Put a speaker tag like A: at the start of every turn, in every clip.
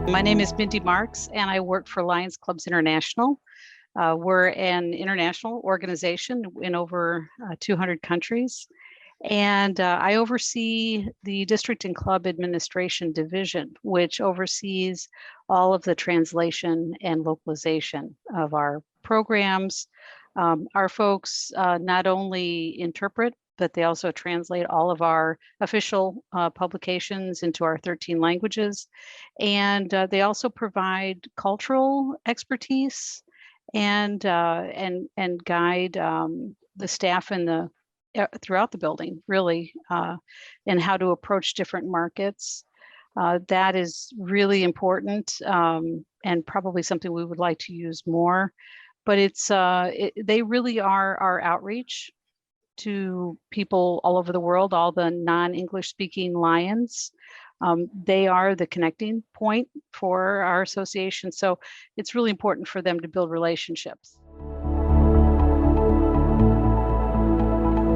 A: My name is Mindy Marks, and I work for Lions Clubs International. We're an international organization in over 200 countries. And I oversee the District and Club Administration Division, which oversees all of the translation and localization of our programs. Our folks not only interpret, but they also translate all of our official publications into our 13 languages. And they also provide cultural expertise and guide the staff in the throughout the building, really, and how to approach different markets. That is really important, and probably something we would like to use more. But they really are our outreach to people all over the world, all the non-English speaking Lions. They are the connecting point for our association. So it's really important for them to build relationships.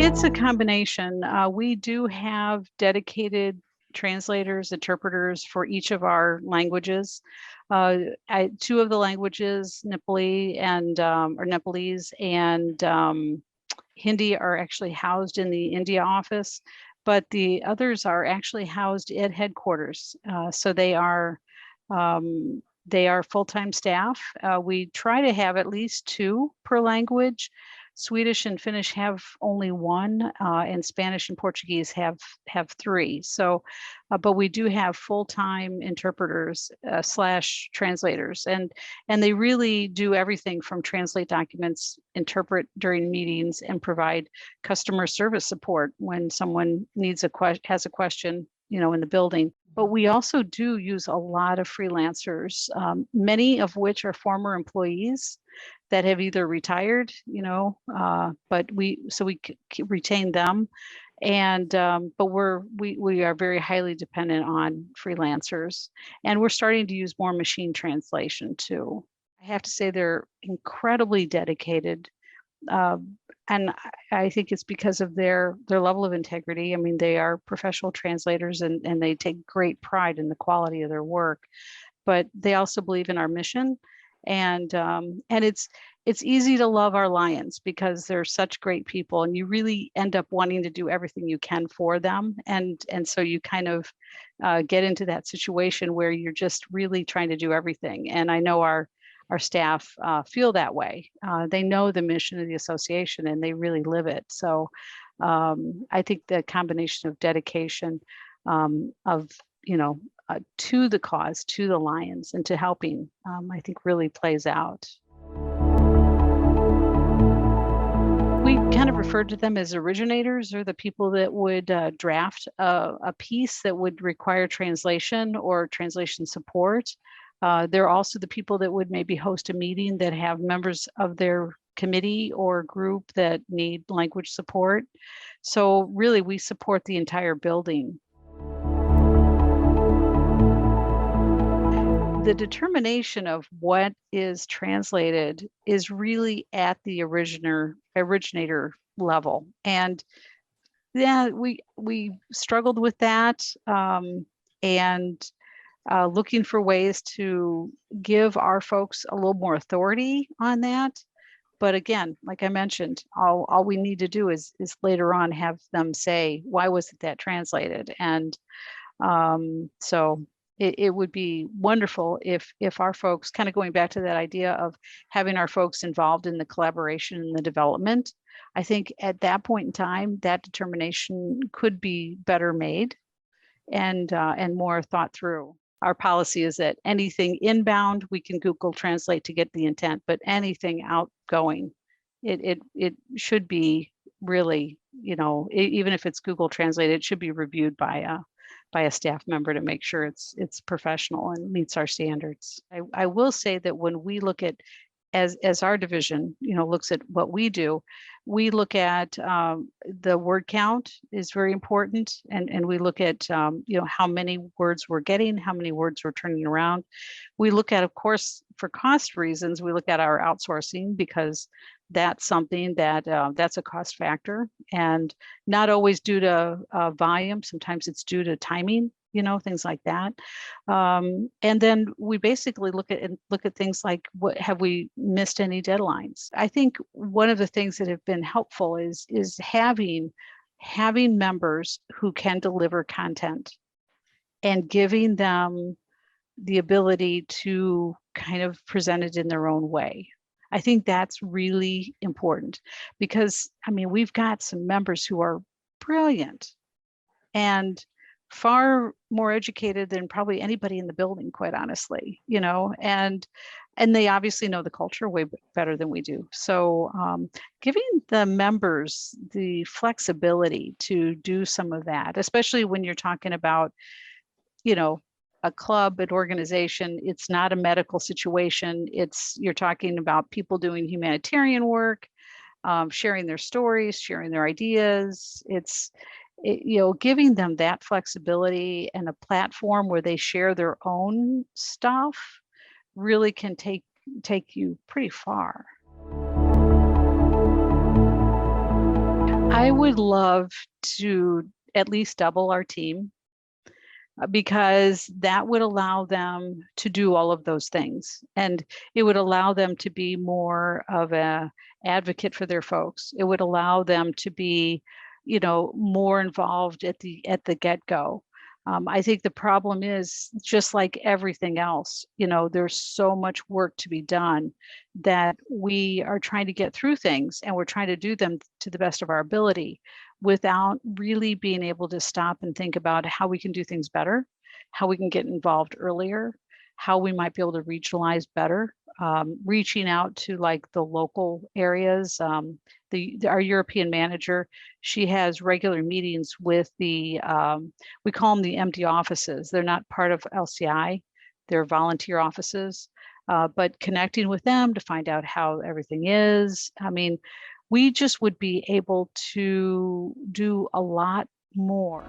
A: It's a combination. We do have dedicated translators, interpreters for each of our languages. Two of the languages, Nepalese and Hindi, are actually housed in the India office, but the others are actually housed at headquarters. So they are full-time staff. We try to have at least 2 per language. Swedish and Finnish have only 1, and Spanish and Portuguese have 3. So, but we do have full-time interpreters slash translators, and they really do everything from translate documents, interpret during meetings, and provide customer service support when someone has a question, in the building. But we also do use a lot of freelancers, many of which are former employees that have either retired, but we retain them, and but we are very highly dependent on freelancers, and we're starting to use more machine translation too. I have to say they're incredibly dedicated, and I think it's because of their level of integrity. I mean, they are professional translators, and they take great pride in the quality of their work, but they also believe in our mission. And it's easy to love our Lions because they're such great people, and you really end up wanting to do everything you can for them, and so you kind of get into that situation where you're just really trying to do everything. And I know our staff feel that way. They know the mission of the association, and they really live it. So I think the combination of dedication to the cause, to the Lions, and to helping, I think really plays out. We kind of referred to them as originators, or the people that would draft a piece that would require translation or translation support. They're also the people that would maybe host a meeting that have members of their committee or group that need language support. So really, we support the entire building. The determination of what is translated is really at the originator level. And yeah, we struggled with that, and looking for ways to give our folks a little more authority on that. But again, like I mentioned, all we need to do is later on have them say, why wasn't that translated? And so it would be wonderful if our folks, kind of going back to that idea of having our folks involved in the collaboration and the development, I think at that point in time, that determination could be better made and more thought through. Our policy is that anything inbound, we can Google Translate to get the intent, but anything outgoing, it should be really, even if it's Google Translate, it should be reviewed by a staff member to make sure it's professional and meets our standards. I will say that when we look at, as our division, looks at what we do, we look at the word count is very important, and we look at how many words we're getting, how many words we're turning around. We look at, of course, for cost reasons, we look at our outsourcing, because that's something that that's a cost factor, and not always due to volume. Sometimes it's due to timing. things like that. And then we basically look at things like, what have we missed any deadlines? I think one of the things that have been helpful is having members who can deliver content and giving them the ability to kind of present it in their own way. I think that's really important because, I mean, we've got some members who are brilliant and far more educated than probably anybody in the building, quite honestly, and they obviously know the culture way better than we do. So giving the members the flexibility to do some of that, especially when you're talking about, a club, an organization, it's not a medical situation. You're talking about people doing humanitarian work, sharing their stories, sharing their ideas. Giving them that flexibility and a platform where they share their own stuff really can take you pretty far. I would love to at least double our team, because that would allow them to do all of those things, and it would allow them to be more of an advocate for their folks. It would allow them to be, more involved at the get-go. I think the problem is, just like everything else, there's so much work to be done that we are trying to get through things, and we're trying to do them to the best of our ability without really being able to stop and think about how we can do things better, how we can get involved earlier, how we might be able to regionalize better, reaching out to like the local areas. Our European manager, she has regular meetings with we call them the empty offices. They're not part of LCI, they're volunteer offices, but connecting with them to find out how everything is. I mean, we just would be able to do a lot more.